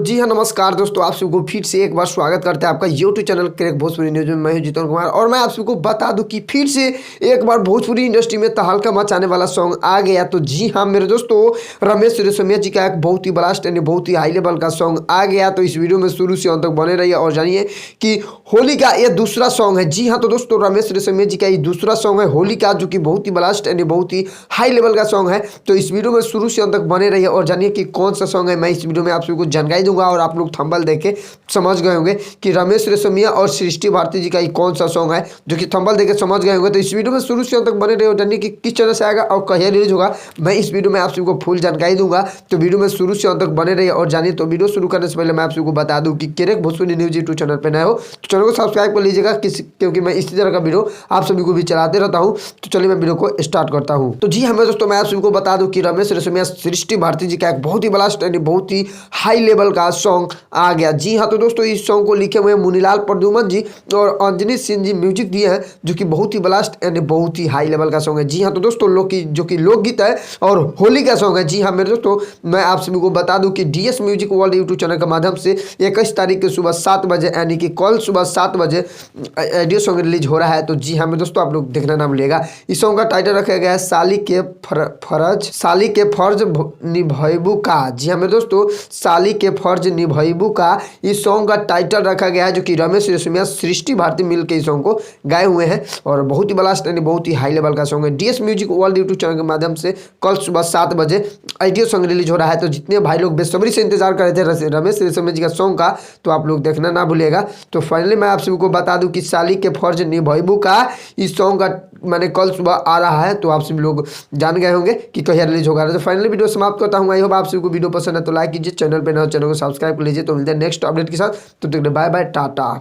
जी हाँ, नमस्कार दोस्तों, आप सबको फिर से एक बार स्वागत करते हैं आपका YouTube channel crack Bhojpuri news में। मैं हूं जीतन कुमार और मैं आप सबको बता दूं कि फिर से एक बार भोजपुरी इंडस्ट्री में तहलका मचाने वाला सॉन्ग आ गया। तो जी हाँ मेरे दोस्तों, रमेश रेशमिया जी का एक बहुत ही ब्लास्ट यानी बहुत ही हाई लेवल का सॉन्ग आ गया। तो इस वीडियो में शुरू से अंत तक बने रहिए और जानिए कि होली का ये दूसरा सॉन्ग है। जी हाँ, तो दोस्तों रमेश रेशमिया जी का ये दूसरा सॉन्ग है होली का, जो कि बहुत ही ब्लास्ट यानी बहुत ही हाई लेवल का सॉन्ग है। तो इस वीडियो में शुरू से अंत तक बने रहिए और जानिए कि कौन सा सॉन्ग है। मैं इस वीडियो में आप सबको जानकारी दूंगा और आप लोग थंबनेल देखे समझ गए होंगे कि रमेश रेशमिया और सृष्टि भारती जी का ये कौन सा सॉन्ग है, जो कि थंबनेल देखे समझ गए होंगे। तो इस वीडियो में शुरू से अंत तक बने रहिए और जानिए कि किस चैनल से आएगा और कहिए रिलीज होगा। मैं इस वीडियो में आप सबको फुल जानकारी दूंगा, तो वीडियो में शुरू से अंत तक बने रहिए और जानिए। तो वीडियो शुरू करने से पहले मैं आप सबको बता दूं कि crack Bhojpuri news YouTube channel पर नए हो तो चैनल को सब्सक्राइब कर लीजिएगा, क्योंकि मैं इसी तरह का वीडियो आप सभी को भी चलाते रहता हूँ। तो चलिए मैं वीडियो को स्टार्ट करता हूँ। तो जी हमें दोस्तों, मैं आप सभी को बता दूं कि रमेश रेशमिया सृष्टि भारती जी का एक बहुत ही ब्लास्ट यानी बहुत ही हाई लेवल का सॉन्ग आ गया। जी हाँ, तो दोस्तों इस सॉन्ग को लिखे हुए मुनीलाल प्रद्युमन जी और अंजनी सिंह जी म्यूजिक दिए हैं, जो कि बहुत ही ब्लास्ट यानी बहुत ही हाई लेवल का सॉन्ग है। जी हाँ, तो दोस्तों जो कि लोकगीत है और होली का सॉन्ग है। जी हाँ मेरे दोस्तों, मैं आप सभी को बता दूं कि DS music world YouTube channel के माध्यम से 21 तारीख के सुबह 7 बजे यानी कि कल सुबह 7 बजे ऑडियो सॉन्ग रिलीज हो रहा है। तो जी हाँ मेरे दोस्तों, आप लोग देखना ना भूलिएगा। इस सॉन्ग का टाइटल रखा गया है साली के फर्ज निभैबू का। जी हाँ मेरे दोस्तों, साली के फर्ज निभैबू का इस सॉन्ग का टाइटल रखा गया है, जो कि रमेश रेशमिया सृष्टि भारती मिल के इस सॉन्ग को गाए हुए हैं और बहुत ही ब्लास्ट यानी बहुत ही हाई लेवल का सॉन्ग है। DS music world YouTube channel के माध्यम से कल सुबह 7 बजे ऑडियो सॉन्ग रिलीज हो रहा है। तो जितने भाई लोग बेसब्री से इंतजार कर रहे थे रमेश रेशमिया जी का सॉन्ग का, तो आप लोग देखना ना भूलिएगा। तो फाइनली मैं आप सभी को बता दूं कि साली के फर्ज निभैबू का इस सॉन्ग का मैंने कल सुबह आ रहा है। तो आप सभी लोग जान गए होंगे कि कहीं रिलीज होगा। तो फाइनली वीडियो समाप्त करता हूँ। आई होप आप सभी को वीडियो पसंद है तो लाइक कीजिए, चैनल पे नए चैनल को सब्सक्राइब कर लीजिए। तो मिलते हैं नेक्स्ट अपडेट के साथ। तो बाय बाय, टाटा।